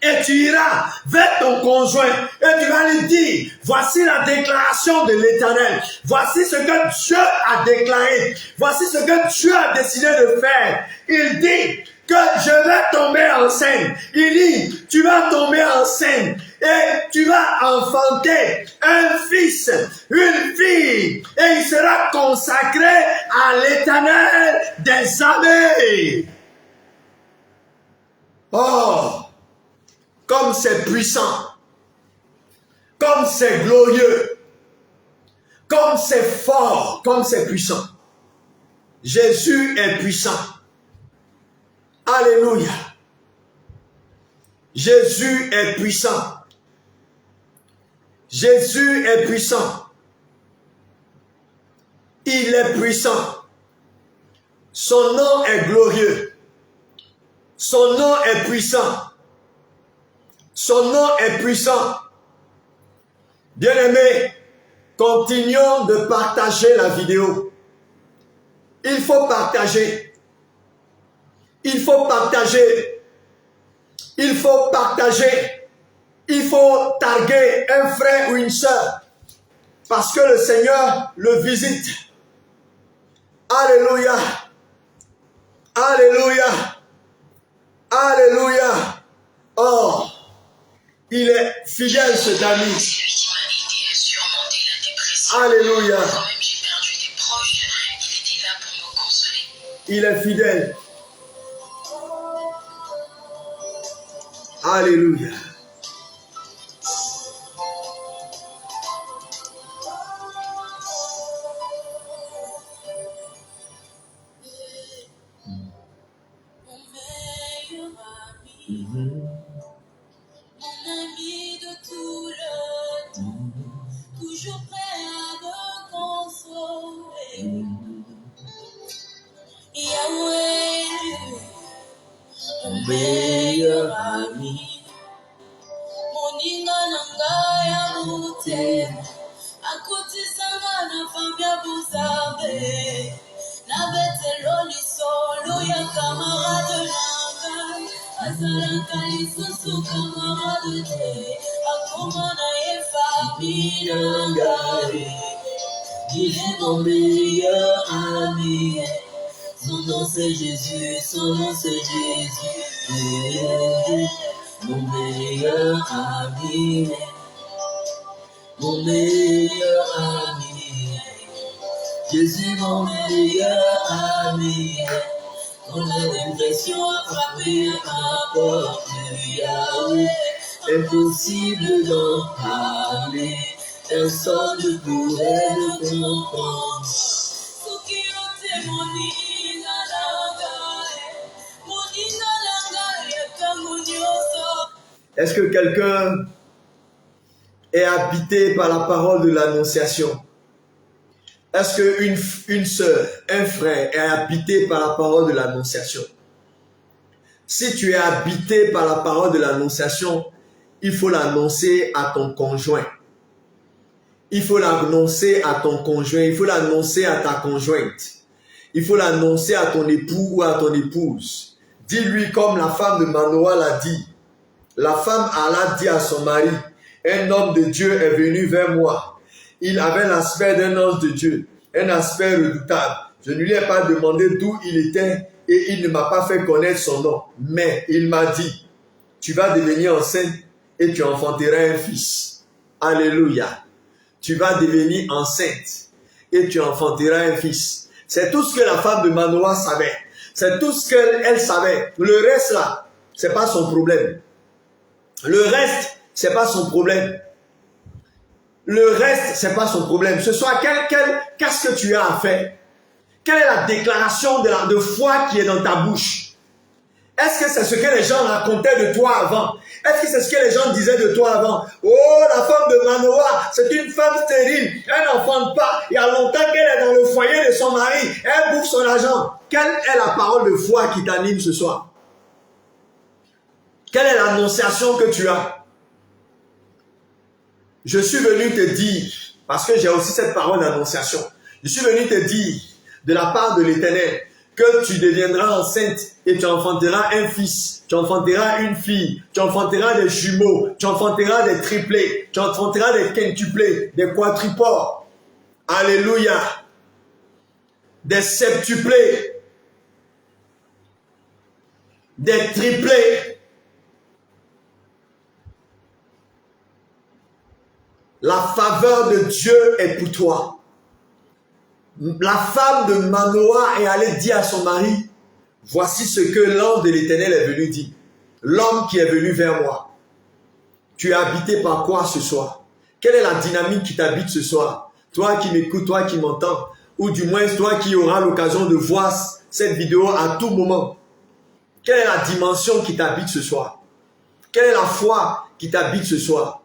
Et tu iras vers ton conjoint et tu vas lui dire, voici la déclaration de l'Éternel. Voici ce que Dieu a déclaré. Voici ce que Dieu a décidé de faire. Il dit que je vais tomber enceinte. Il dit, tu vas tomber enceinte et tu vas enfanter un fils, une fille, et il sera consacré à l'Éternel des armées. Oh! Comme c'est puissant, comme c'est glorieux, comme c'est fort, comme c'est puissant. Jésus est puissant. Alléluia. Jésus est puissant. Jésus est puissant. Il est puissant. Son nom est glorieux. Son nom est puissant. Son nom est puissant. Bien-aimés, continuons de partager la vidéo. Il faut partager. Il faut partager. Il faut partager. Il faut targuer un frère ou une sœur. Parce que le Seigneur le visite. Alléluia. Alléluia. Alléluia. Oh. Il est fidèle, cet ami. Alléluia. Il est fidèle. Alléluia. Il est mon meilleur ami. Son nom c'est Jésus, son nom c'est Jésus. Mon meilleur ami. Mon meilleur ami. Jésus, mon meilleur ami. On a l'impression à frapper à ma porte, Yahweh. Impossible d'en parler. Personne ne pourrait le comprendre. Est-ce que quelqu'un est habité par la parole de l'annonciation? Est-ce qu'une sœur, un frère est habité par la parole de l'annonciation? Si tu es habité par la parole de l'annonciation, il faut l'annoncer à ton conjoint. Il faut l'annoncer à ton conjoint, il faut l'annoncer à ta conjointe. Il faut l'annoncer à ton époux ou à ton épouse. Dis-lui comme la femme de Manoah l'a dit. La femme Allah dit à son mari, un homme de Dieu est venu vers moi. Il avait l'aspect d'un ange de Dieu, un aspect redoutable. Je ne lui ai pas demandé d'où il était et il ne m'a pas fait connaître son nom. Mais il m'a dit, tu vas devenir enceinte et tu enfanteras un fils. Alléluia. Tu vas devenir enceinte et tu enfanteras un fils. C'est tout ce que la femme de Manoah savait. C'est tout ce qu'elle savait. Le reste là, c'est pas son problème. Le reste, c'est pas son problème. Le reste, c'est pas son problème. Ce soit qu'est-ce que tu as à faire? Quelle est la déclaration de foi qui est dans ta bouche? Est-ce que c'est ce que les gens racontaient de toi avant? Est-ce que c'est ce que les gens disaient de toi avant? Oh, la femme de Manoah, c'est une femme stérile. Elle n'enfante pas. Il y a longtemps qu'elle est dans le foyer de son mari. Elle bouffe son argent. Quelle est la parole de foi qui t'anime ce soir? Quelle est l'annonciation que tu as? Je suis venu te dire, parce que j'ai aussi cette parole d'annonciation, je suis venu te dire de la part de l'Éternel que tu deviendras enceinte et tu enfanteras un fils, tu enfanteras une fille, tu enfanteras des jumeaux, tu enfanteras des triplés, tu enfanteras des quintuplés, des quadrupores. Alléluia. Des septuplés, des triplés. La faveur de Dieu est pour toi. La femme de Manoah est allée dire à son mari, voici ce que l'ange de l'Éternel est venu dire. L'homme qui est venu vers moi. Tu es habité par quoi ce soir? Quelle est la dynamique qui t'habite ce soir? Toi qui m'écoutes, toi qui m'entends, ou du moins toi qui auras l'occasion de voir cette vidéo à tout moment. Quelle est la dimension qui t'habite ce soir? Quelle est la foi qui t'habite ce soir?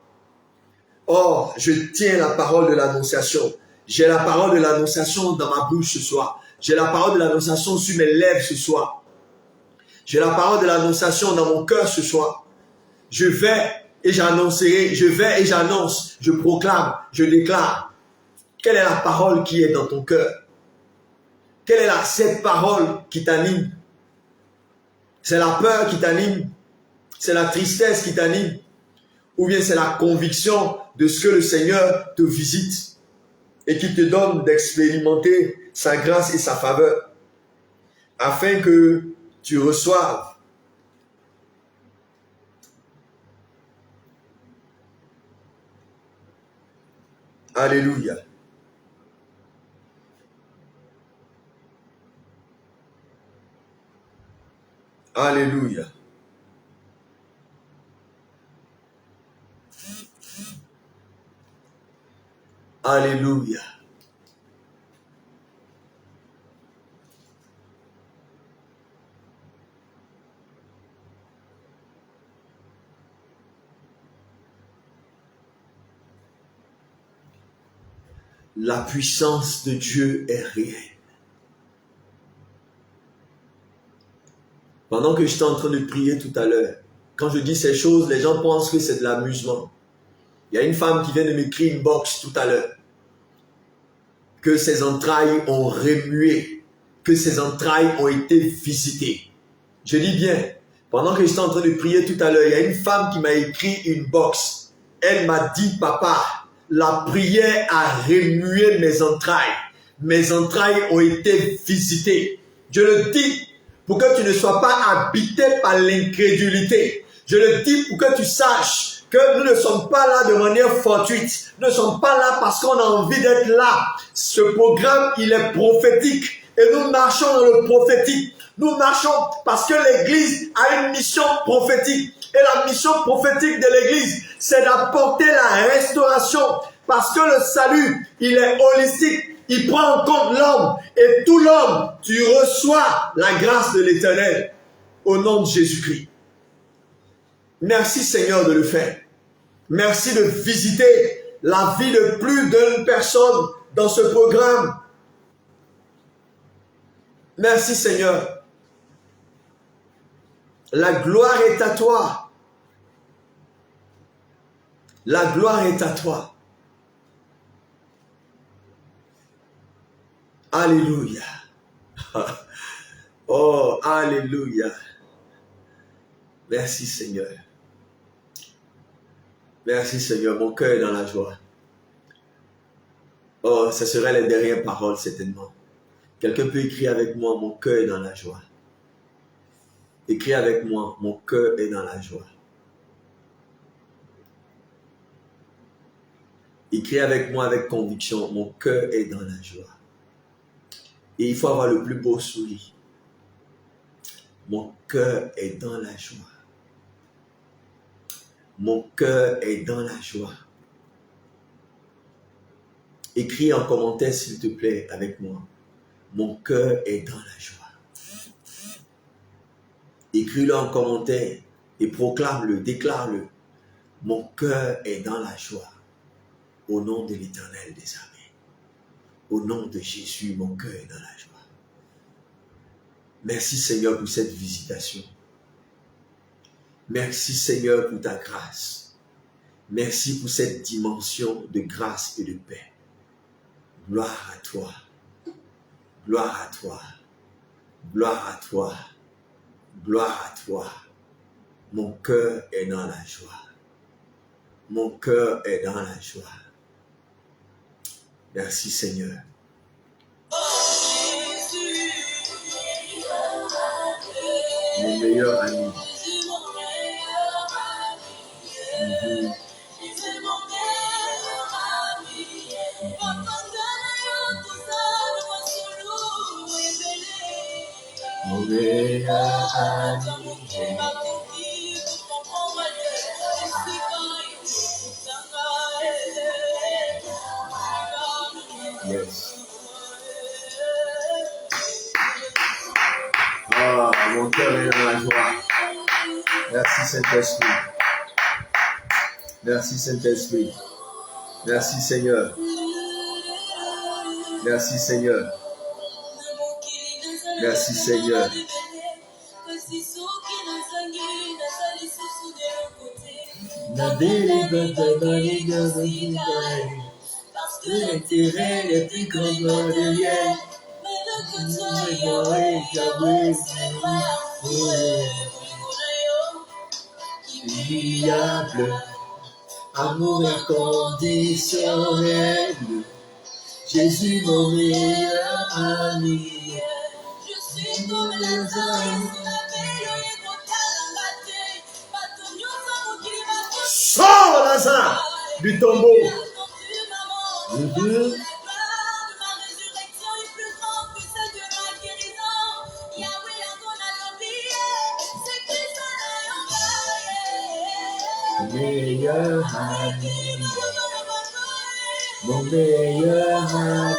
Oh, je tiens la parole de l'annonciation. J'ai la parole de l'annonciation dans ma bouche ce soir. J'ai la parole de l'annonciation sur mes lèvres ce soir. J'ai la parole de l'annonciation dans mon cœur ce soir. Je vais et j'annoncerai, je vais et j'annonce, je proclame, je déclare. Quelle est la parole qui est dans ton cœur? Quelle est cette parole qui t'anime? C'est la peur qui t'anime? C'est la tristesse qui t'anime? Ou bien c'est la conviction de ce que le Seigneur te visite et qui te donne d'expérimenter sa grâce et sa faveur afin que tu reçoives Alléluia. Alléluia. Alléluia. La puissance de Dieu est réelle. Pendant que j'étais en train de prier tout à l'heure, quand je dis ces choses, les gens pensent que c'est de l'amusement. Il y a une femme qui vient de m'écrire une box tout à l'heure. Que ses entrailles ont remué, que ses entrailles ont été visitées. Je dis bien, Pendant que j'étais en train de prier tout à l'heure, il y a une femme qui m'a écrit une box. Elle m'a dit, papa, la prière a remué mes entrailles. Mes entrailles ont été visitées. Je le dis pour que tu ne sois pas habité par l'incrédulité. Je le dis pour que tu saches que nous ne sommes pas là de manière fortuite. Nous ne sommes pas là parce qu'on a envie d'être là. Ce programme, il est prophétique. Et nous marchons dans le prophétique. Nous marchons parce que l'Église a une mission prophétique. Et la mission prophétique de l'Église, c'est d'apporter la restauration. Parce que le salut, il est holistique. Il prend en compte l'homme. Et tout l'homme, tu reçois la grâce de l'Éternel. Au nom de Jésus-Christ. Merci Seigneur de le faire. Merci de visiter la vie de plus d'une personne dans ce programme. Merci Seigneur. La gloire est à toi. La gloire est à toi. Alléluia. Oh, alléluia. Merci Seigneur. Merci Seigneur, mon cœur est dans la joie. Oh, ce seraient les dernières paroles certainement. Quelqu'un peut écrire avec moi, mon cœur est dans la joie. Écris avec moi, mon cœur est dans la joie. Écris avec moi avec conviction, mon cœur est dans la joie. Et il faut avoir le plus beau sourire. Mon cœur est dans la joie. Mon cœur est dans la joie. Écris en commentaire s'il te plaît avec moi. Mon cœur est dans la joie. Écris-le en commentaire et proclame-le, déclare-le. Mon cœur est dans la joie. Au nom de l'Éternel des armées. Au nom de Jésus, mon cœur est dans la joie. Merci Seigneur pour cette visitation. Merci Seigneur pour ta grâce. Merci pour cette dimension de grâce et de paix. Gloire à toi. Gloire à toi. Gloire à toi. Gloire à toi. Mon cœur est dans la joie. Mon cœur est dans la joie. Merci Seigneur. Mon meilleur ami. Mon meilleur ami. Yes. Oh, mon cœur est dans la joie. Merci Saint-Esprit. Merci Saint-Esprit. Merci Seigneur. Merci Seigneur. Merci Seigneur. Parce que l'intérêt n'est plus qu'un doigt de lien. Mais le que amour inconditionnel. Jésus mon meilleur ami. Je suis ton meilleur ami. Sors Lazare du tombeau. Meilleur ami, mon meilleur ami.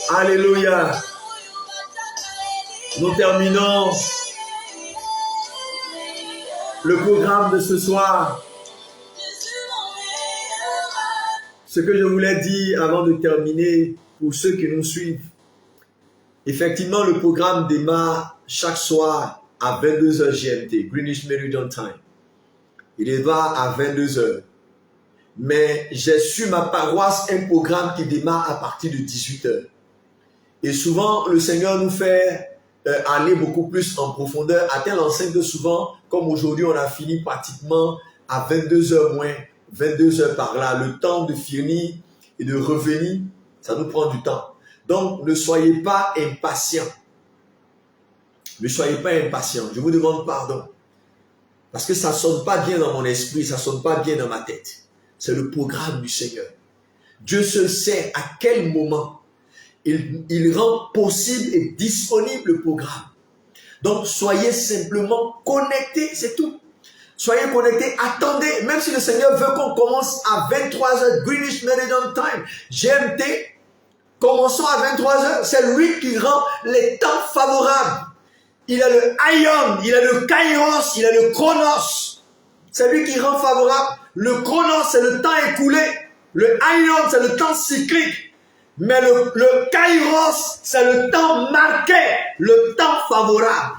Alléluia. Nous terminons le programme de ce soir. Ce que je voulais dire avant de terminer, pour ceux qui nous suivent, effectivement le programme démarre chaque soir à 22h GMT, Greenwich Meridian Time. Il démarre à 22h. Mais j'ai sur ma paroisse un programme qui démarre à partir de 18h. Et souvent, le Seigneur nous fait aller beaucoup plus en profondeur, à telle enseigne que souvent, comme aujourd'hui, on a fini pratiquement à 22h moins, 22h par là. Le temps de finir et de revenir, ça nous prend du temps. Donc, ne soyez pas impatients. Ne soyez pas impatients. Je vous demande pardon. Parce que ça ne sonne pas bien dans mon esprit, ça ne sonne pas bien dans ma tête. C'est le programme du Seigneur. Dieu se sait à quel moment il rend possible et disponible le programme. Donc, soyez simplement connectés, c'est tout. Soyez connectés, attendez, même si le Seigneur veut qu'on commence à 23h, Greenwich Meridian Time, GMT, commençons à 23h, c'est lui qui rend les temps favorables. Il a le Aion, il a le Kairos, il a le Chronos. C'est lui qui rend favorable. Le Chronos, c'est le temps écoulé. Le Aion, c'est le temps cyclique. Mais le Kairos, c'est le temps marqué, le temps favorable.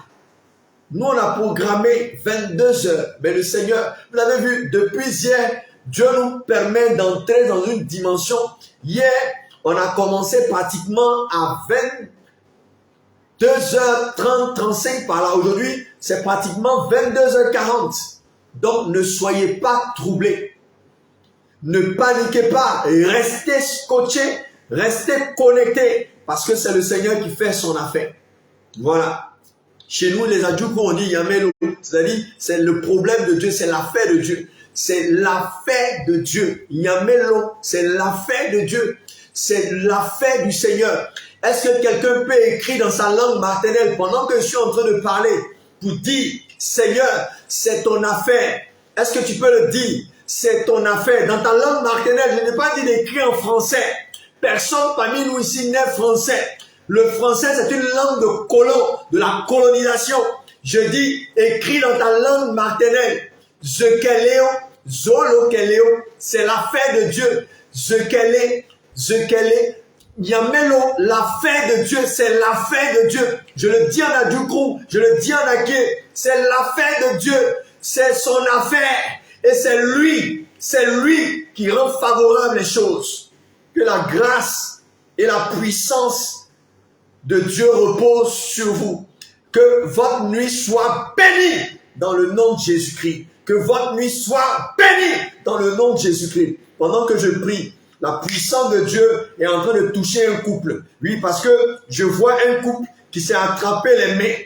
Nous, on a programmé 22 heures. Mais le Seigneur, vous l'avez vu, depuis hier, Dieu nous permet d'entrer dans une dimension. Hier, on a commencé pratiquement à 22h30, 35 par là. Aujourd'hui, c'est pratiquement 22h40. Donc, ne soyez pas troublés. Ne paniquez pas. Restez scotchés. Restez connectés. Parce que c'est le Seigneur qui fait son affaire. Voilà. Chez nous, les Adjoukou, on dit Yamelo. C'est-à-dire, c'est le problème de Dieu, c'est l'affaire de Dieu. C'est l'affaire de Dieu. Yamelo, c'est l'affaire de Dieu. C'est l'affaire du Seigneur. Est-ce que quelqu'un peut écrire dans sa langue maternelle pendant que je suis en train de parler pour dire, Seigneur, c'est ton affaire? Est-ce que tu peux le dire? C'est ton affaire. Dans ta langue maternelle, je n'ai pas dit d'écrire en français. Personne parmi nous ici n'est français. Le français, c'est une langue de colon, de la colonisation. Je dis, écris dans ta langue maternelle. Zekeleo, Zolokeleo, c'est l'affaire de Dieu. Zekele, Yamelo, l'affaire de Dieu, c'est l'affaire de Dieu. Je le dis en Adjoukou, je le dis en Aké, c'est l'affaire de Dieu, c'est son affaire. Et c'est lui qui rend favorable les choses. Que la grâce et la puissance de Dieu reposent sur vous. Que votre nuit soit bénie dans le nom de Jésus-Christ. Que votre nuit soit bénie dans le nom de Jésus-Christ. Pendant que je prie, la puissance de Dieu est en train de toucher un couple. Oui, parce que je vois un couple qui s'est attrapé les mains.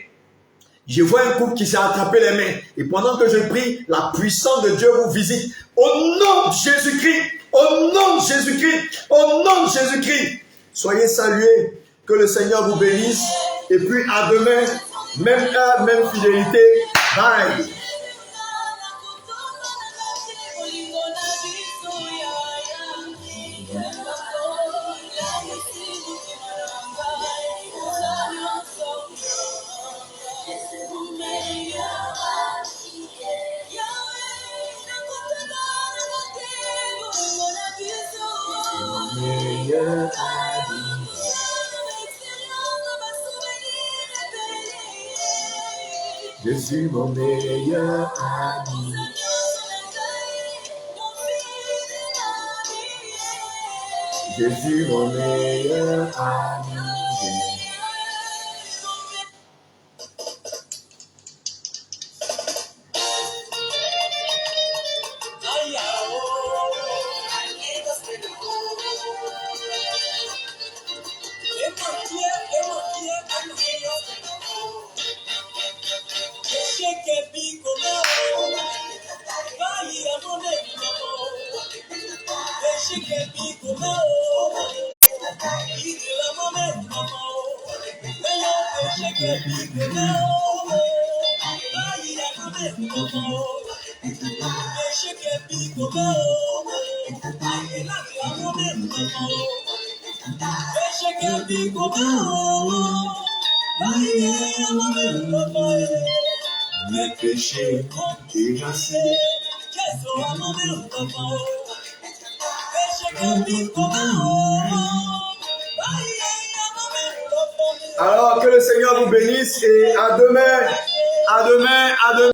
Je vois un couple qui s'est attrapé les mains. Et pendant que je prie, la puissance de Dieu vous visite. Au nom de Jésus-Christ, au nom de Jésus-Christ, au nom de Jésus-Christ. Soyez salués, que le Seigneur vous bénisse. Et puis à demain, même heure, même fidélité. Bye. Je suis mon meilleur ami. Je suis mon meilleur ami. Mes péchés effacés. Alors que le Seigneur vous bénisse et à demain, à demain, à demain.